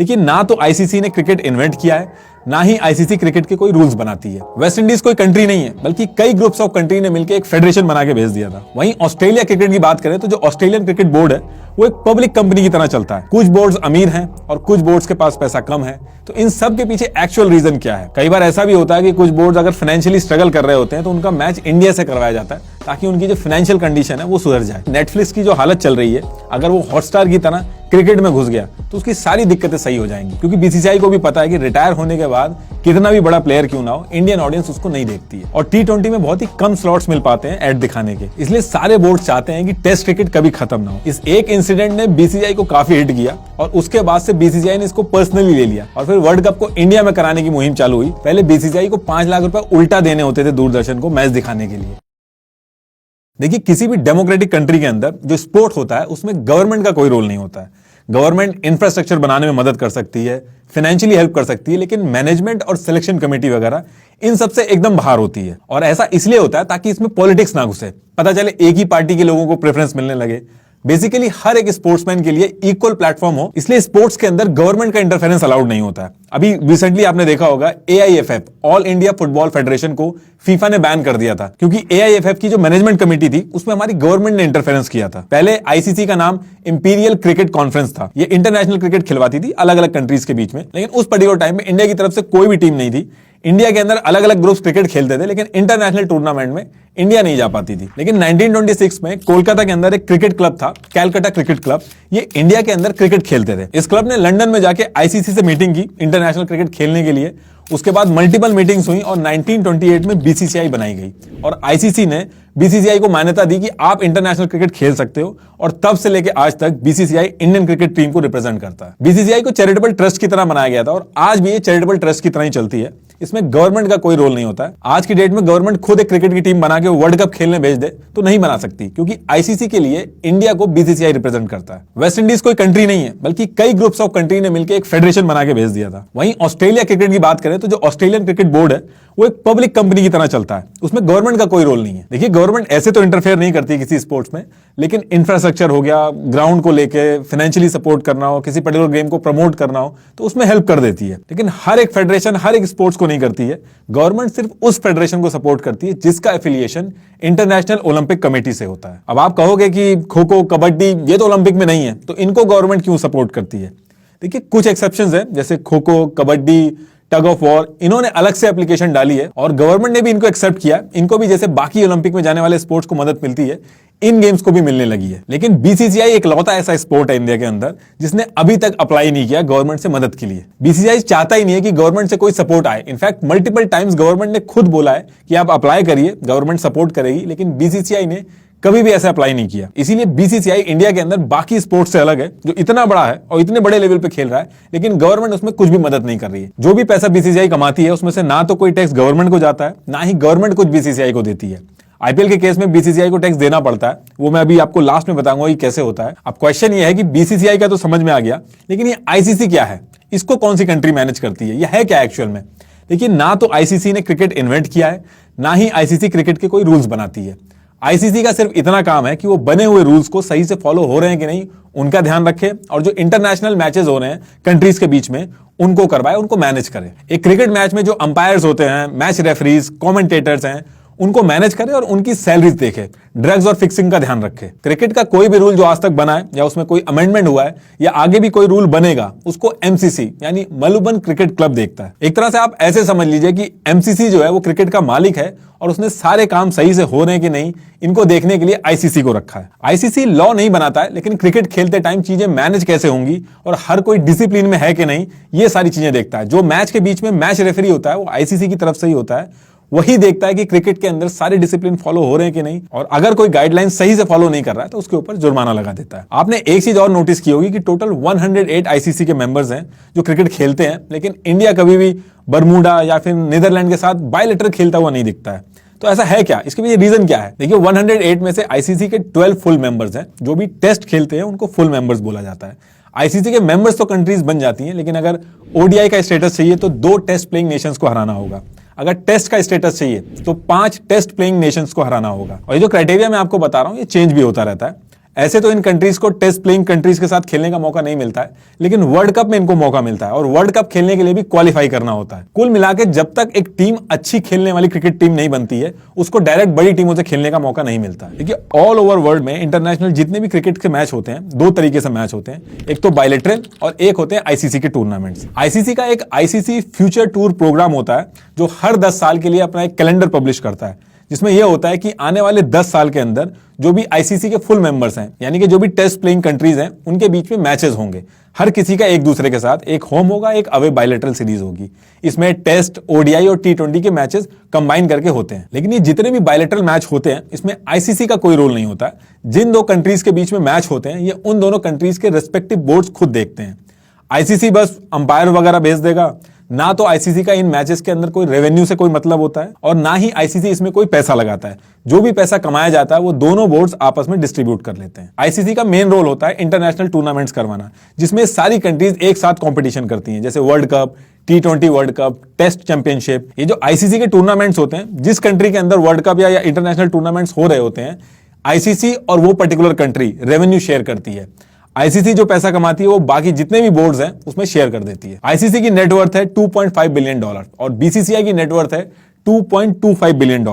देखिए, ना तो आईसीसी ने क्रिकेट इन्वेंट किया है, ना ही आईसीसी क्रिकेट के कोई रूल्स बनाती है। वेस्ट इंडीज कोई कंट्री नहीं है, बल्कि कई ग्रुप्स ऑफ कंट्री ने मिलकर एक फेडरेशन बना के भेज दिया था। वहीं ऑस्ट्रेलिया क्रिकेट की बात करें तो जो ऑस्ट्रेलियन क्रिकेट बोर्ड है वो एक पब्लिक कंपनी की तरह चलता है। कुछ बोर्ड्स अमीर हैं और कुछ बोर्ड्स के पास पैसा कम है। तो इन सब के पीछे एक्चुअल रीजन क्या है? कई बार ऐसा भी होता है कि कुछ बोर्ड्स अगर फाइनेंशियली स्ट्रगल कर रहे होते हैं तो उनका मैच इंडिया से करवाया जाता है ताकि उनकी जो फाइनेंशियल कंडीशन है वो सुधर जाए। नेटफ्लिक्स की जो हालत चल रही है, अगर वो हॉटस्टार की तरह क्रिकेट में घुस गया तो उसकी सारी दिक्कतें सही हो जाएंगी, क्योंकि बीसीसीआई को भी पता है कि रिटायर होने के बाद कितना भी बड़ा प्लेयर क्यों ना हो, इंडियन ऑडियंस उसको नहीं देखती है। और टी20 में बहुत ही कम स्लॉट्स मिल पाते हैं ऐड दिखाने के, इसलिए सारे बोर्ड चाहते हैं कि टेस्ट क्रिकेट कभी खत्म ना हो। इस एक इंसिडेंट ने बीसीसीआई को काफी हिट किया और उसके बाद से बीसीसीआई ने इसको पर्सनली ले लिया और फिर वर्ल्ड कप को इंडिया में कराने की मुहिम चालू हुई। पहले बीसीसीआई को 5 लाख रुपए उल्टा देने होते थे दूरदर्शन को मैच दिखाने के लिए। देखिए, किसी भी डेमोक्रेटिक कंट्री के अंदर जो स्पोर्ट होता है उसमें गवर्नमेंट का कोई रोल नहीं होता है। गवर्नमेंट इंफ्रास्ट्रक्चर बनाने में मदद कर सकती है, फाइनेंशियली हेल्प कर सकती है, लेकिन मैनेजमेंट और सिलेक्शन कमेटी वगैरह इन सब से एकदम बाहर होती है। और ऐसा इसलिए होता है ताकि इसमें पॉलिटिक्स ना घुसे, पता चले एक ही पार्टी के लोगों को प्रेफरेंस मिलने लगे। बेसिकली हर एक स्पोर्ट्समैन के लिए इक्वल प्लेटफॉर्म हो, इसलिए स्पोर्ट्स के अंदर गवर्नमेंट का इंटरफेरेंस अलाउड नहीं होता है। अभी रिसेंटली आपने देखा होगा AIFF all India football federation को फीफा ने बैन कर दिया था, क्योंकि AIFF की जो मैनेजमेंट कमेटी थी उसमें हमारी गवर्नमेंट ने इंटरफेरेंस किया था। पहले आईसीसी का नाम इंपीरियल क्रिकेट कॉन्फ्रेंस था, ये इंटरनेशनल क्रिकेट खिलवाती थी अलग अलग कंट्रीज के बीच में, लेकिन उस पर्टिकुलर टाइम में इंडिया की तरफ से कोई भी टीम नहीं थी। इंडिया के अंदर अलग अलग ग्रुप्स क्रिकेट खेलते थे, लेकिन इंटरनेशनल टूर्नामेंट में इंडिया नहीं जा पाती थी। लेकिन 1926 में कोलकाता के अंदर एक क्रिकेट क्लब था, कैलकाटा क्रिकेट क्लब, ये इंडिया के अंदर क्रिकेट खेलते थे। इस क्लब ने लंदन में जाके आईसीसी से मीटिंग की इंटरनेशनल क्रिकेट खेलने के लिए। उसके बाद मल्टीपल मीटिंग्स हुई और 1928 में बीसीसीआई बनाई गई और आईसीसी ने बीसीसीआई को मान्यता दी कि आप इंटरनेशनल क्रिकेट खेल सकते हो। और तब से लेकर आज तक बीसीसीआई इंडियन क्रिकेट टीम को रिप्रेजेंट करता है। बीसीसीआई को चैरिटेबल ट्रस्ट की तरह बनाया गया था और आज भी ये चैरिटेबल ट्रस्ट की तरह ही चलती है। इसमें गवर्नमेंट का कोई रोल नहीं होता है। आज की डेट में गवर्नमेंट खुद एक क्रिकेट की टीम बना के वर्ल्ड कप खेलने भेज दे तो नहीं बना सकती, क्योंकि आईसीसी के लिए इंडिया को बीसीसीआई रिप्रेजेंट करता है। वेस्ट इंडीज कोई कंट्री नहीं है, बल्कि कई ग्रुप्स ऑफ कंट्री ने मिलकर एक फेडरेशन बना के भेज दिया था। वहीं ऑस्ट्रेलिया क्रिकेट की बात करें तो जो ऑस्ट्रेलियन क्रिकेट बोर्ड है वो एक पब्लिक कंपनी की तरह चलता है, उसमें गवर्नमेंट का कोई रोल नहीं है। देखिए, गवर्नमेंट ऐसे तो इंटरफेयर नहीं करती किसी स्पोर्ट्स में, लेकिन इंफ्रास्ट्रक्चर हो गया, ग्राउंड को लेके फाइनेंशियली सपोर्ट करना हो, किसी पर्टिकुलर गेम को प्रमोट करना हो तो उसमें हेल्प कर देती है। लेकिन हर एक फेडरेशन हर एक स्पोर्ट्स को नहीं करती है। गवर्नमेंट सिर्फ उस फेडरेशन को सपोर्ट करती है जिसका एफिलिएशन इंटरनेशनल ओलंपिक कमेटी से होता है। अब आप कहोगे कि खो खो, कबड्डी ये तो ओलंपिक में नहीं है, तो इनको गवर्नमेंट क्यों सपोर्ट करती है? देखिए, कुछ एक्सेप्शंस हैं, जैसे kho kho, kabaddi, tug of war, इन्होंने अलग से एप्लीकेशन डाली है और गवर्नमेंट ने भी इनको एक्सेप्ट किया। इनको भी जैसे बाकी ओलंपिक में जाने वाले स्पोर्ट्स को मदद मिलती है, इन गेम्स को भी मिलने लगी है। लेकिन बीसीसीआई एक लौता ऐसा स्पोर्ट है इंडिया के अंदर जिसने अभी तक अप्लाई नहीं किया गवर्नमेंट से मदद के लिए। बीसीसीआई चाहता ही नहीं है कि गवर्नमेंट से कोई सपोर्ट आए। इनफैक्ट मल्टीपल टाइम्स गवर्नमेंट ने खुद बोला है कि आप अप्लाई करिए, गवर्नमेंट सपोर्ट करेगी, लेकिन बीसीसीआई ने कभी भी ऐसा अप्लाई नहीं किया। इसीलिए बीसीसीआई इंडिया के अंदर बाकी स्पोर्ट्स से अलग है, जो इतना बड़ा है और इतने बड़े लेवल पे खेल रहा है, लेकिन गवर्नमेंट उसमें कुछ भी मदद नहीं कर रही है। जो भी पैसा बीसीसीआई कमाती है उसमें से ना तो कोई टैक्स गवर्नमेंट को जाता है, ना ही गवर्नमेंट कुछ बीसीसीआई को देती है। आईपीएल के केस में बीसीसीआई को टैक्स देना पड़ता है, वो मैं अभी आपको लास्ट में बताऊंगा ये कैसे होता है। अब क्वेश्चन ये है कि बीसीसीआई का तो समझ में आ गया, लेकिन ये आईसीसी क्या है, इसको कौन सी कंट्री मैनेज करती है, ये है क्या एक्चुअल में? देखिए, ना तो आईसीसी ने क्रिकेट इन्वेंट किया है, ना ही आईसीसी क्रिकेट के कोई रूल्स बनाती है। आईसीसी का सिर्फ इतना काम है कि वो बने हुए रूल्स को सही से फॉलो हो रहे हैं कि नहीं उनका ध्यान रखे, और जो इंटरनेशनल मैचेस हो रहे हैं कंट्रीज के बीच में उनको करवाए, उनको मैनेज करे। एक क्रिकेट मैच में जो अंपायर्स होते हैं, मैच रेफरीज, कमेंटेटर्स हैं, उनको मैनेज करे और उनकी सैलरीज देखे, ड्रग्स और फिक्सिंग का ध्यान रखे। क्रिकेट का कोई भी रूल जो आज तक बना है या उसमें कोई अमेंडमेंट हुआ है या आगे भी कोई रूल बनेगा, उसको एमसीसी यानी मलुबन क्रिकेट क्लब देखता है। एक तरह से आप ऐसे समझ लीजिए कि एमसीसी जो है वो क्रिकेट का मालिक है और उसने सारे काम सही से हो रहे हैं कि नहीं इनको देखने के लिए आईसीसी को रखा है। आईसीसी लॉ नहीं बनाता है, लेकिन क्रिकेट खेलते टाइम चीजें मैनेज कैसे होंगी और हर कोई डिसिप्लिन में है कि नहीं, ये सारी चीजें देखता है। जो मैच के बीच में मैच रेफरी होता है वो आईसीसी की तरफ से ही होता है, वही देखता है कि क्रिकेट के अंदर सारे डिसिप्लिन फॉलो हो रहे हैं कि नहीं, और अगर कोई गाइडलाइन सही से फॉलो नहीं कर रहा है तो उसके ऊपर जुर्माना लगा देता है। आपने एक चीज और नोटिस की होगी कि टोटल 108 आईसीसी के मेंबर्स हैं जो क्रिकेट खेलते हैं, लेकिन इंडिया कभी भी बरमूडा या फिर नीदरलैंड के साथ बायलैटरल खेलता हुआ नहीं दिखता है। तो ऐसा है क्या, इसके पीछे रीजन क्या है? देखिए, 108 में से आईसीसी के 12 फुल मेंबर्स हैं। जो भी टेस्ट खेलते हैं उनको फुल मेंबर्स बोला जाता है। आईसीसी के मेंबर्स तो कंट्रीज बन जाती हैं, लेकिन अगर ओडीआई का स्टेटस चाहिए तो 2 टेस्ट प्लेइंग नेशंस को हराना होगा। अगर टेस्ट का स्टेटस चाहिए तो 5 टेस्ट प्लेइंग नेशंस को हराना होगा। और ये जो क्राइटेरिया मैं आपको बता रहा हूं ये चेंज भी होता रहता है। ऐसे तो इन कंट्रीज को टेस्ट प्लेइंग कंट्रीज के साथ खेलने का मौका नहीं मिलता है, लेकिन वर्ल्ड कप में इनको मौका मिलता है और वर्ल्ड कप खेलने के लिए भी क्वालिफाई करना होता है। कुल मिलाकर जब तक एक टीम अच्छी खेलने वाली क्रिकेट टीम नहीं बनती है, उसको डायरेक्ट बड़ी टीमों से खेलने का मौका नहीं मिलता। देखिए, ऑल ओवर वर्ल्ड में इंटरनेशनल जितने भी क्रिकेट के मैच होते हैं, दो तरीके से मैच होते हैं, एक तो बायलैटरल और एक होते हैं आईसीसी के टूर्नामेंट्स। आईसीसी का एक आईसीसी फ्यूचर टूर प्रोग्राम होता है जो हर 10 साल के लिए अपना एक कैलेंडर पब्लिश करता है, जिसमें यह होता है कि आने वाले 10 साल के अंदर जो भी आईसीसी के फुल मेंबर्स हैं, यानी कि जो भी टेस्ट प्लेइंग कंट्रीज हैं, उनके बीच में मैचेस होंगे। हर किसी का एक दूसरे के साथ एक होम होगा, एक अवे बायलैटरल सीरीज होगी। इसमें टेस्ट, ओडीआई और टी20 के मैचेस कंबाइन करके होते हैं। लेकिन ये जितने भी बायलैटरल मैच होते हैं, इसमें आईसीसी का कोई रोल नहीं होता। जिन दो कंट्रीज के बीच में मैच होते हैं, ये उन दोनों कंट्रीज के रेस्पेक्टिव बोर्ड्स खुद देखते हैं। आईसीसी बस अंपायर वगैरह भेज देगा। ना तो आईसीसी का इन मैचेस के अंदर कोई रेवेन्यू से कोई मतलब होता है और ना ही आईसीसी इसमें कोई पैसा लगाता है। जो भी पैसा कमाया जाता है वो दोनों बोर्ड्स आपस में डिस्ट्रीब्यूट कर लेते हैं। आईसीसी का मेन रोल होता है इंटरनेशनल टूर्नामेंट्स करवाना, जिसमें सारी कंट्रीज एक साथ कंपटीशन करती हैं, जैसे वर्ल्ड कप, टी20 वर्ल्ड कप, टेस्ट चैंपियनशिप। ये जो आईसीसी के टूर्नामेंट्स होते हैं, जिस कंट्री के अंदर वर्ल्ड कप या इंटरनेशनल टूर्नामेंट्स हो रहे होते हैं, आईसीसी और वो पर्टिकुलर कंट्री रेवेन्यू शेयर करती है। आईसीसी जो पैसा कमाती है वो बाकी जितने भी बोर्ड्स हैं उसमें शेयर कर देती है। आईसीसी की नेटवर्थ है $2.5 बिलियन और बीसीसीआई की नेटवर्थ है $2.25 बिलियन।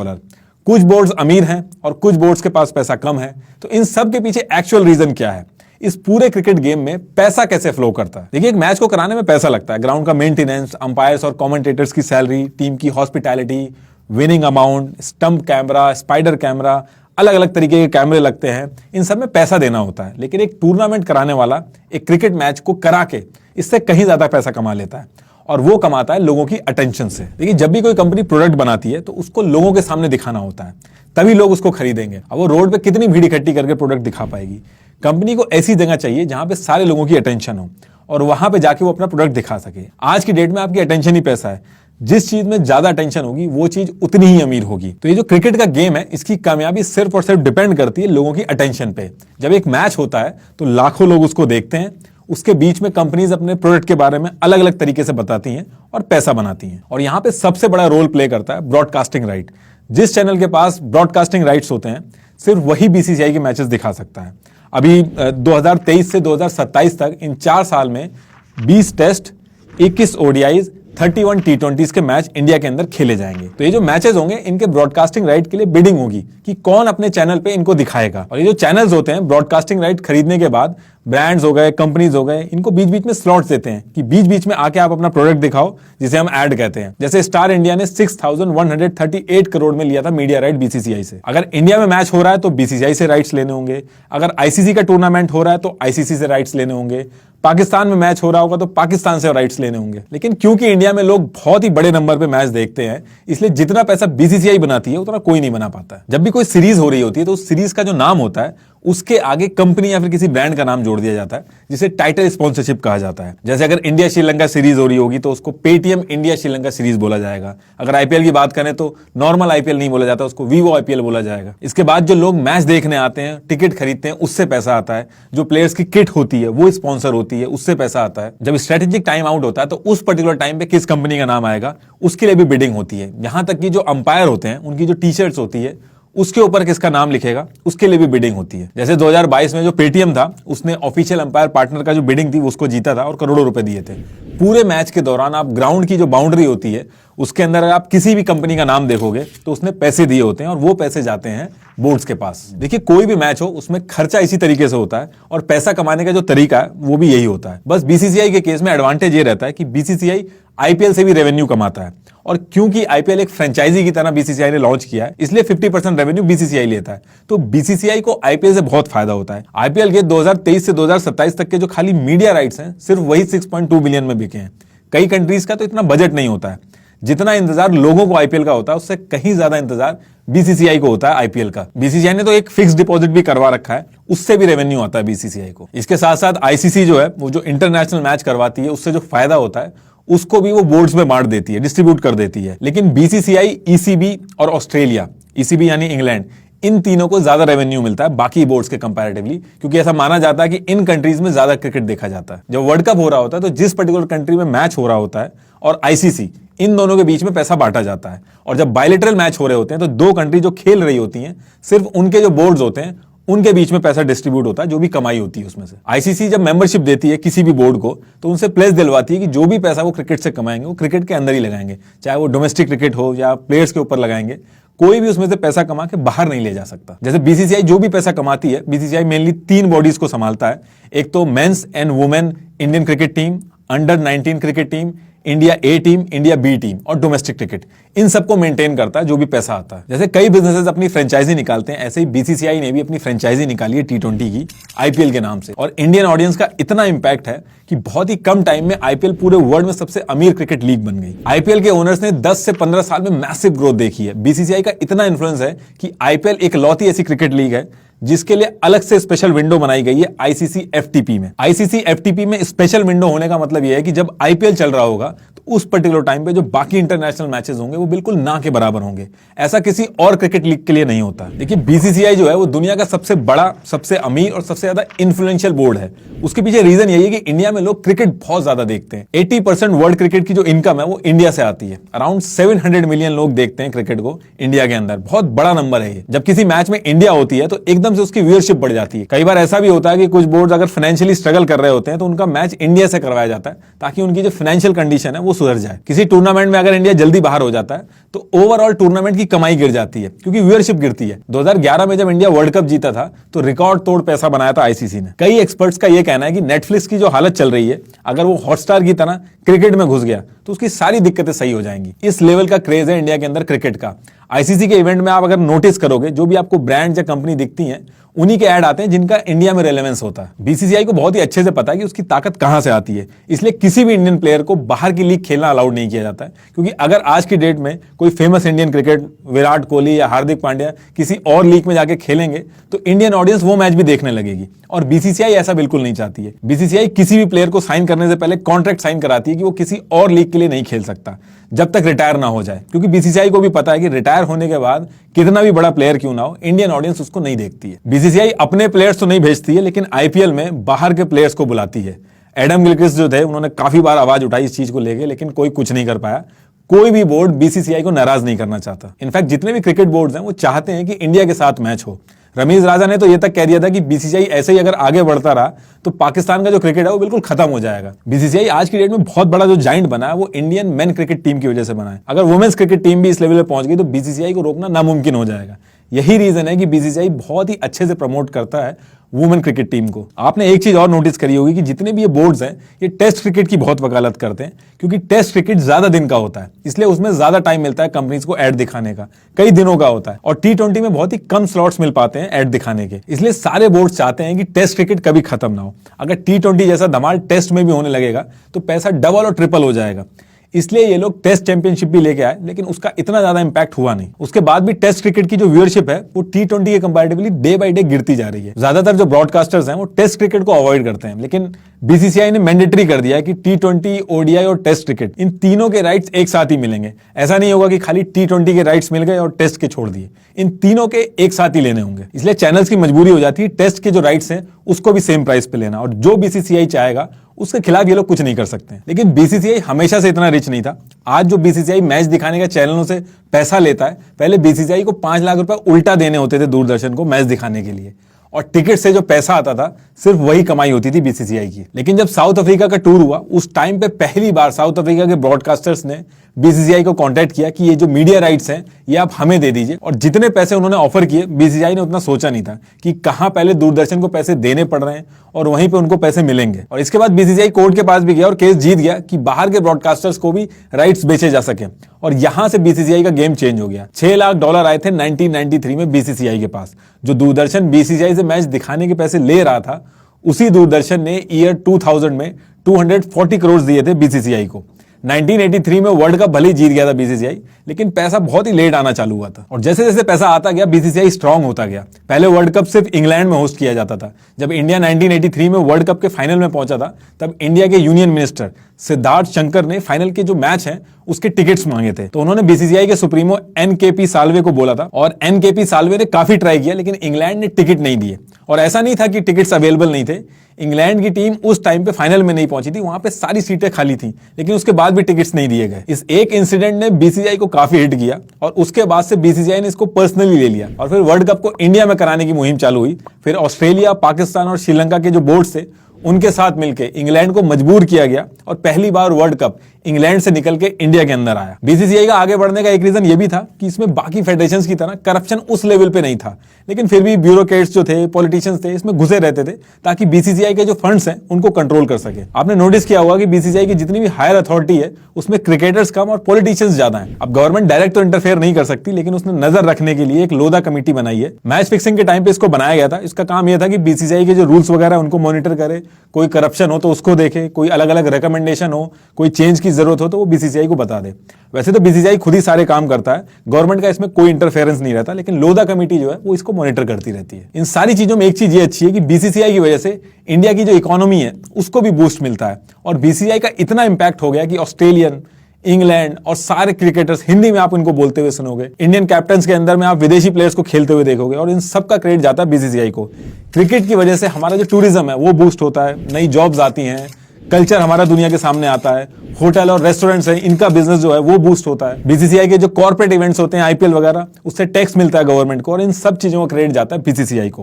कुछ बोर्ड्स अमीर हैं और कुछ बोर्ड्स के पास पैसा कम है। तो इन सब के पीछे एक्चुअल रीजन क्या है? इस पूरे क्रिकेट गेम में पैसा कैसे फ्लो करता है? देखिए, एक मैच को कराने में पैसा लगता है। ग्राउंड का मेंटेनेंस, अंपायर्स और कमेंटेटर्स की सैलरी, टीम की hospitality, winning amount, stump camera, spider camera, अलग अलग तरीके के कैमरे लगते हैं। इन सब में पैसा देना होता है। लेकिन एक टूर्नामेंट कराने वाला एक क्रिकेट मैच को करा के इससे कहीं ज्यादा पैसा कमा लेता है, और वो कमाता है लोगों की अटेंशन से। देखिए, जब भी कोई कंपनी प्रोडक्ट बनाती है तो उसको लोगों के सामने दिखाना होता है, तभी लोग उसको खरीदेंगे। अब वो रोड पे कितनी भीड़ इकट्ठी करके प्रोडक्ट दिखा पाएगी? कंपनी को ऐसी जगह चाहिए जहां पे सारे लोगों की अटेंशन हो और वहां पे जाके वो अपना प्रोडक्ट दिखा सके। आज की डेट में आपकी अटेंशन ही पैसा है। जिस चीज में ज्यादा अटेंशन होगी वो चीज उतनी ही अमीर होगी। तो ये जो क्रिकेट का गेम है, इसकी कामयाबी सिर्फ और सिर्फ डिपेंड करती है लोगों की अटेंशन पे। जब एक मैच होता है तो लाखों लोग उसको देखते हैं। उसके बीच में कंपनीज अपने प्रोडक्ट के बारे में अलग अलग तरीके से बताती हैं और पैसा बनाती हैं। और यहां पे सबसे बड़ा रोल प्ले करता है ब्रॉडकास्टिंग राइट। जिस चैनल के पास ब्रॉडकास्टिंग राइट्स होते हैं, सिर्फ वही बीसीसीआई के मैचेस दिखा सकता है। अभी 2023 से 2027 तक इन 4 साल में 20 टेस्ट, 21 ओडीआईज, 31 टी20 के मैच इंडिया के अंदर खेले जाएंगे। तो ये जो मैचेस होंगे, इनके ब्रॉडकास्टिंग राइट के लिए बिडिंग होगी कि कौन अपने चैनल पे इनको दिखाएगा। और ये जो चैनल्स होते हैं, ब्रॉडकास्टिंग राइट खरीदने के बाद ब्रांड्स हो गए, कंपनीज हो गए, इनको बीच बीच में स्लॉट्स देते हैं कि बीच बीच में आके आप अपना प्रोडक्ट दिखाओ, जिसे हम ऐड कहते हैं। जैसे स्टार इंडिया ने 6,138 करोड़ में लिया था मीडिया राइट बीसीसीआई से। अगर इंडिया में मैच हो रहा है तो बीसीसीआई से राइट्स लेने होंगे। अगर आईसीसी का टूर्नामेंट हो रहा है तो आईसीसी से राइट्स लेने होंगे। पाकिस्तान में मैच हो रहा होगा तो पाकिस्तान से राइट्स लेने होंगे। लेकिन क्योंकि इंडिया में लोग बहुत ही बड़े नंबर पे मैच देखते हैं, इसलिए जितना पैसा बीसीसीआई बनाती है उतना कोई नहीं बना पाता है। जब भी कोई सीरीज हो रही होती है तो उस सीरीज का जो नाम होता है उसके आगे कंपनी या फिर किसी ब्रांड का नाम जोड़ दिया जाता है, जिसे टाइटल स्पॉन्सरशिप कहा जाता है। जैसे अगर इंडिया श्रीलंका सीरीज हो रही होगी तो उसको पेटीएम इंडिया श्रीलंका सीरीज बोला जाएगा। अगर आईपीएल की बात करें तो नॉर्मल आईपीएल नहीं बोला जाता, उसको वीवो आईपीएल बोला जाएगा। इसके बाद जो लोग मैच देखने आते हैं, टिकट खरीदते हैं, उससे पैसा आता है। जो प्लेयर्स की किट होती है वो स्पॉन्सर होती है, उससे पैसा आता है। जब स्ट्रेटेजिक टाइम आउट होता है तो उस पर्टिकुलर टाइम पे किस कंपनी का नाम आएगा उसके लिए भी बिडिंग होती है। यहां तक कि जो अंपायर होते हैं उनकी जो टी शर्ट्स होती है उसके ऊपर किसका नाम लिखेगा उसके लिए भी बिडिंग होती है। जैसे 2022 में जो पेटीएम था, उसने ऑफिशियल अंपायर पार्टनर का जो बिडिंग थी उसको जीता था और करोड़ों रुपए दिए थे। पूरे मैच के दौरान आप ग्राउंड की जो बाउंड्री होती है उसके अंदर अगर आप किसी भी कंपनी का नाम देखोगे तो उसने पैसे दिए होते हैं और वो पैसे जाते हैं बोर्ड्स के पास। देखिए, कोई भी मैच हो उसमें खर्चा इसी तरीके से होता है और पैसा कमाने का जो तरीका है वो भी यही होता है। बस बीसीसीआई के केस में एडवांटेज ये रहता है कि बीसीसीआई आईपीएल से भी रेवेन्यू कमाता है, और क्योंकि आईपीएल एक फ्रेंचाइजी की तरह बीसीसीआई ने लॉन्च किया है, इसलिए 50% रेवेन्यू बीसीसीआई लेता है। तो बीसीसीआई को आईपीएल से बहुत फायदा होता है। आईपीएल के 2023 से 2027 तक के जो खाली मीडिया राइट्स हैं, सिर्फ वही 6.2 बिलियन में बिके हैं। कई कंट्रीज का तो इतना बजट नहीं होता है। जितना इंतजार लोगों को आईपीएल का होता है उससे कहीं ज्यादा इंतजार बीसीसीआई को होता है आईपीएल का। बीसीसीआई ने तो एक फिक्स डिपॉजिट भी करवा रखा है, उससे भी रेवेन्यू आता है बीसीसीआई को। इसके साथ साथ आईसीसी जो है वो जो इंटरनेशनल मैच करवाती है उससे जो फायदा होता है उसको भी वो बोर्ड्स में बांट देती है, डिस्ट्रीब्यूट कर देती है। लेकिन बीसीसीआई, ईसीबी और ऑस्ट्रेलिया, ईसीबी यानी इंग्लैंड, इन तीनों को ज्यादा रेवेन्यू मिलता है बाकी बोर्ड्स के कंपैरेटिवली, क्योंकि ऐसा माना जाता है कि इन कंट्रीज में ज्यादा क्रिकेट देखा जाता है। जब वर्ल्ड कप हो रहा होता है तो जिस पर्टिकुलर कंट्री में मैच हो रहा होता है और आईसीसी, इन दोनों के बीच में पैसा बांटा जाता है। और जब बायलैटरल मैच हो रहे होते हैं तो दो कंट्री जो खेल रही होती हैं, सिर्फ उनके जो बोर्ड्स होते हैं उनके बीच में पैसा डिस्ट्रीब्यूट होता है, जो भी कमाई होती है उसमें से। आईसीसी जब मेंबरशिप देती है किसी भी बोर्ड को, तो उनसे प्लेस दिलवाती है कि जो भी पैसा वो क्रिकेट से कमाएंगे वो क्रिकेट के अंदर ही लगाएंगे, चाहे वो डोमेस्टिक क्रिकेट हो या प्लेयर्स के ऊपर लगाएंगे। कोई भी उसमें से पैसा कमा के बाहर नहीं ले जा सकता। जैसे बीसीसीआई जो भी पैसा कमाती है, बीसीसीआई मेनली 3 बॉडीज को संभालता है। एक तो men's and women Indian cricket team, under 19 cricket team, India A team, India B team और डोमेस्टिक क्रिकेट। इन सबको मेंटेन करता है जो भी पैसा आता है। जैसे कई बिजनेसेस अपनी फ्रेंचाइजी निकालते हैं, ऐसे ही बीसीसीआई ने भी अपनी फ्रेंचाइजी निकाली है T20 की, आईपीएल के नाम से। और इंडियन ऑडियंस का इतना इंपैक्ट है कि बहुत ही कम टाइम में आईपीएल पूरे वर्ल्ड में सबसे अमीर क्रिकेट लीग बन गई। आईपीएल के ओनर्स ने 10 से 15 साल में मैसिव ग्रोथ देखी है। बीसीसीआई का इतना इन्फ्लुएंस है कि आईपीएल एक लौती ऐसी क्रिकेट लीग है जिसके लिए अलग से स्पेशल विंडो बनाई गई है आईसीसी एफटीपी में। आईसीसी एफटीपी में स्पेशल विंडो होने का मतलब यह है कि जब आईपीएल चल रहा होगा तो उस पर्टिकुलर टाइम पे जो बाकी इंटरनेशनल मैचेस होंगे वो बिल्कुल ना के बराबर होंगे। ऐसा किसी और क्रिकेट लीग के लिए नहीं होता। देखिए, बीसीसीआई जो है वो दुनिया का सबसे बड़ा, सबसे अमीर और सबसे ज्यादा इन्फ्लुएंशियल बोर्ड है। उसके पीछे रीजन यही है कि इंडिया में लोग क्रिकेट बहुत ज्यादा देखते हैं। 80% वर्ल्ड क्रिकेट की जो इनकम है वो इंडिया से आती है। अराउंड 700 मिलियन लोग देखते हैं क्रिकेट को इंडिया के अंदर। बहुत बड़ा नंबर है ये। जब किसी मैच में इंडिया होती है तो एकदम से उसकी व्यूअरशिप बढ़ जाती है। कई बार ऐसा भी होता है कि कुछ बोर्ड अगर फाइनेंशियली स्ट्रगल कर रहे होते हैं तो उनका मैच इंडिया से करवाया जाता है ताकि उनकी जो फाइनेंशियल कंडीशन है वो सुधर जाए। किसी टूर्नामेंट में अगर इंडिया जल्दी बाहर हो जाता है तो ओवरऑल टूर्नामेंट की कमाई गिर जाती है क्योंकि व्यूअरशिप गिरती है। 2011 में जब इंडिया वर्ल्ड कप जीता था तो रिकॉर्ड तोड़ पैसा बनाया था आईसीसी ने। कई एक्सपर्ट्स का यह कहना है कि नेटफ्लिक्स की जो हालत चल रही है, अगर वो हॉटस्टार की तरह क्रिकेट में घुस गया तो उसकी सारी दिक्कतें सही हो जाएंगी। इस लेवल का क्रेज है इंडिया के अंदर क्रिकेट का। आईसीसी के इवेंट में आप अगर नोटिस करोगे, जो भी आपको ब्रांड या कंपनी दिखती हैं उन्हीं के ऐड आते हैं जिनका इंडिया में रेलेवेंस होता है। बीसीसीआई को बहुत ही अच्छे से पता है कि उसकी ताकत कहां से आती है, इसलिए किसी भी इंडियन प्लेयर को बाहर की लीग खेलना अलाउड नहीं किया जाता है। क्योंकि अगर आज की डेट में कोई famous Indian cricket, Virat Kohli या हार्दिक पांड्या किसी और लीग में जाके खेलेंगे तो इंडियन ऑडियंस वो मैच भी देखने लगेगी, और बीसीसीआई ऐसा बिल्कुल नहीं चाहती है। बीसीसीआई किसी भी प्लेयर को साइन करने से पहले कॉन्ट्रैक्ट साइन कराती है कि वो किसी और लीग के लिए नहीं खेल सकता जब तक रिटायर ना हो जाए, क्योंकि बीसीसीआई को भी पता है कि रिटायर होने के बाद कितना भी बड़ा प्लेयर क्यों ना हो, इंडियन ऑडियंस उसको नहीं देखती है। बीसीसीआई अपने प्लेयर्स तो नहीं भेजती है, लेकिन आईपीएल में बाहर के प्लेयर्स को बुलाती है। एडम गिलक्रिस्ट जो थे उन्होंने काफी बार आवाज उठाई इस चीज को लेके, लेकिन कोई कुछ नहीं कर पाया। कोई भी बोर्ड बीसीसीआई को नाराज नहीं करना चाहता। इनफैक्ट जितने भी क्रिकेट बोर्ड्स हैं वो चाहते हैं कि इंडिया के साथ मैच हो। रमीज राजा ने तो ये तक कह दिया था कि बीसीसीआई ऐसे ही अगर आगे बढ़ता रहा तो पाकिस्तान का जो क्रिकेट है वो बिल्कुल खत्म हो जाएगा। बीसीसीआई आज की डेट में बहुत बड़ा जो जाइंट बना है वो इंडियन मेन क्रिकेट टीम की वजह से बना है। अगर वुमेन्स क्रिकेट टीम भी इस लेवल पे पहुंच गई तो बीसीसीआई को रोकना नामुमकिन हो जाएगा। यही रीजन है कि बीसीसीआई बहुत ही अच्छे से प्रमोट करता है वुमेन क्रिकेट टीम को। आपने एक चीज और नोटिस करी होगी कि जितने भी ये बोर्ड्स हैं ये टेस्ट क्रिकेट की बहुत वकालत करते हैं, क्योंकि टेस्ट क्रिकेट ज्यादा दिन का होता है, इसलिए उसमें ज्यादा टाइम मिलता है कंपनीज को ऐड दिखाने का। कई दिनों का होता है, और T20 में बहुत ही कम स्लॉट्स मिल पाते हैं ऐड दिखाने के। इसलिए सारे बोर्ड चाहते हैं कि टेस्ट क्रिकेट कभी खत्म ना हो। अगर T20 जैसा धमाल टेस्ट में भी होने लगेगा तो पैसा डबल और ट्रिपल हो जाएगा। इसलिए ये लोग टेस्ट चैंपियनशिप भी लेके आए, लेकिन उसका इतना ज्यादा इंपैक्ट हुआ नहीं। उसके बाद भी टेस्ट क्रिकेट की जो व्यूअरशिप है वो T20 के कंपैरेटिवली डे बाय डे गिरती जा रही है। ज्यादातर जो ब्रॉडकास्टर्स हैं वो टेस्ट क्रिकेट को अवॉइड करते हैं, लेकिन बीसीसीआई ने मैंडेटरी कर दिया है कि T20, ODI और टेस्ट क्रिकेट, इन तीनों के राइट्स एक साथ ही मिलेंगे। ऐसा नहीं होगा कि खाली T20 के राइट्स मिल गए और टेस्ट के छोड़ दिए, इन तीनों के एक साथ ही लेने होंगे। इसलिए चैनल्स की मजबूरी हो जाती है टेस्ट के जो राइट्स हैं उसको भी सेम प्राइस पे लेना, और जो बीसीसीआई चाहेगा उसके खिलाफ ये लोग कुछ नहीं कर सकते। लेकिन बीसीसीआई हमेशा से इतना रिच नहीं था। आज जो बीसीसीआई मैच दिखाने का चैनलों से पैसा लेता है, पहले बीसीसीआई को 5 लाख रुपए उल्टा देने होते थे दूरदर्शन को मैच दिखाने के लिए, और टिकट से जो पैसा आता था सिर्फ वही कमाई होती थी बीसीसीआई की। लेकिन जब साउथ अफ्रीका का टूर हुआ उस टाइम पे पहली बार साउथ अफ्रीका के ब्रॉडकास्टर्स ने बीसीसीआई को कांटेक्ट किया कि ये जो मीडिया राइट्स हैं ये आप हमें दे दीजिए, और जितने पैसे उन्होंने ऑफर किए बीसीसीआई ने उतना सोचा नहीं था कि कहां पहले दूरदर्शन को पैसे देने पड़ रहे हैं और वहीं पे उनको पैसे मिलेंगे। और इसके बाद बीसीसीआई कोर्ट के पास भी गया और केस जीत गया कि बाहर के ब्रॉडकास्टर्स को भी राइट्स बेचे जा सके, और यहां से बीसीसीआई का गेम चेंज हो गया। $6 लाख आए थे 1993 में बीसीसीआई के पास। जो दूरदर्शन बीसीसीआई से मैच दिखाने के पैसे ले रहा था, उसी दूरदर्शन ने ईयर 2000 में 240 करोड़ दिए थे बीसीसीआई को। 1983 में वर्ल्ड कप भले ही जीत गया था बीसीसीआई, लेकिन पैसा बहुत ही लेट आना चालू हुआ था, और जैसे जैसे पैसा आता गया बीसीसीआई स्ट्रांग होता गया। पहले वर्ल्ड कप सिर्फ इंग्लैंड में होस्ट किया जाता था। जब इंडिया 1983 में वर्ल्ड कप के फाइनल में पहुंचा था तब इंडिया के यूनियन मिनिस्टर सिद्धार्थ शंकर ने फाइनल के जो मैच हैं उसके टिकट्स मांगे थे। तो उन्होंने बीसीसीआई के सुप्रीमो एनकेपी साल्वे को बोला था और एनकेपी साल्वे ने काफी ट्राई किया, लेकिन इंग्लैंड ने टिकट नहीं दिए। और ऐसा नहीं था कि टिकट्स अवेलेबल नहीं थे, इंग्लैंड की टीम उस टाइम पे फाइनल में नहीं पहुंची थी, वहां पे सारी सीटें खाली थी, लेकिन उसके बाद भी टिकट्स नहीं दिए गए। इस एक इंसिडेंट ने बीसीसीआई को काफी हिट किया और उसके बाद से बीसीसीआई ने इसको पर्सनली ले लिया और फिर वर्ल्ड कप को इंडिया में कराने की मुहिम चालू हुई। फिर ऑस्ट्रेलिया, पाकिस्तान और श्रीलंका के जो बोर्ड थे उनके साथ मिलकर इंग्लैंड को मजबूर किया गया और पहली बार वर्ल्ड कप इंग्लैंड से निकल के इंडिया के अंदर आया। बीसीसीआई का आगे बढ़ने का एक रीजन ये भी था कि इसमें बाकी फेडरेशंस की तरह करप्शन उस लेवल पे नहीं था, लेकिन फिर भी ब्यूरोक्रेट्स जो थे, पॉलिटिशियंस थे, इसमें घुसे रहते थे ताकि बीसीसीआई के जो फंड्स हैं उनको कंट्रोल कर सके। आपने नोटिस किया होगा कि बीसीसीआई की जितनी भी हायर अथॉरिटी है उसमें क्रिकेटर्स कम और पॉलिटिशियंस ज्यादा हैं। अब गवर्नमेंट डायरेक्ट तो इंटरफेयर नहीं कर सकती, लेकिन उसने नजर रखने के लिए एक लोधा कमेटी बनाई है। मैच फिक्सिंग के टाइम पे इसको बनाया गया था। इसका काम यह था कि बीसीसीआई के जो रूल्स वगैरह उनको मॉनिटर करे, कोई करप्शन हो तो उसको देखे, कोई अलग अलग रिकमेंडेशन हो, कोई चेंज की जरूरत हो तो वो बीसीसीआई को बता दे। वैसे तो बीसीसीआई खुद ही सारे काम करता है, गवर्नमेंट का इसमें कोई इंटरफेरेंस नहीं रहता, लेकिन लोधा कमेटी जो है वो इसको मॉनिटर करती रहती है। इन सारी चीजों में एक चीज ये अच्छी है कि बीसीसीआई की वजह से इंडिया की जो इकोनॉमी है उसको भी बूस्ट मिलता है और बीसीसीआई का इतना इंपैक्ट हो गया कि ऑस्ट्रेलियन, इंग्लैंड और सारे क्रिकेटर्स, हिंदी में आप इनको बोलते हुए सुनोगे, इंडियन कैप्टन्स के अंदर में आप विदेशी प्लेयर्स को खेलते हुए देखोगे और इन सब का क्रेडिट जाता है बीसीसीआई को। क्रिकेट की वजह से हमारा जो टूरिज्म है वो बूस्ट होता है, नई जॉब्स आती हैं, कल्चर हमारा दुनिया के सामने आता है, होटल और रेस्टोरेंट्स हैं, इनका बिजनेस जो है वो बूस्ट होता है। बीसीसीआई के जो कॉर्पोरेट इवेंट्स होते हैं, आईपीएल वगैरह, उससे टैक्स मिलता है गवर्नमेंट को और इन सब चीजों का क्रेडिट जाता है बीसीसीआई को।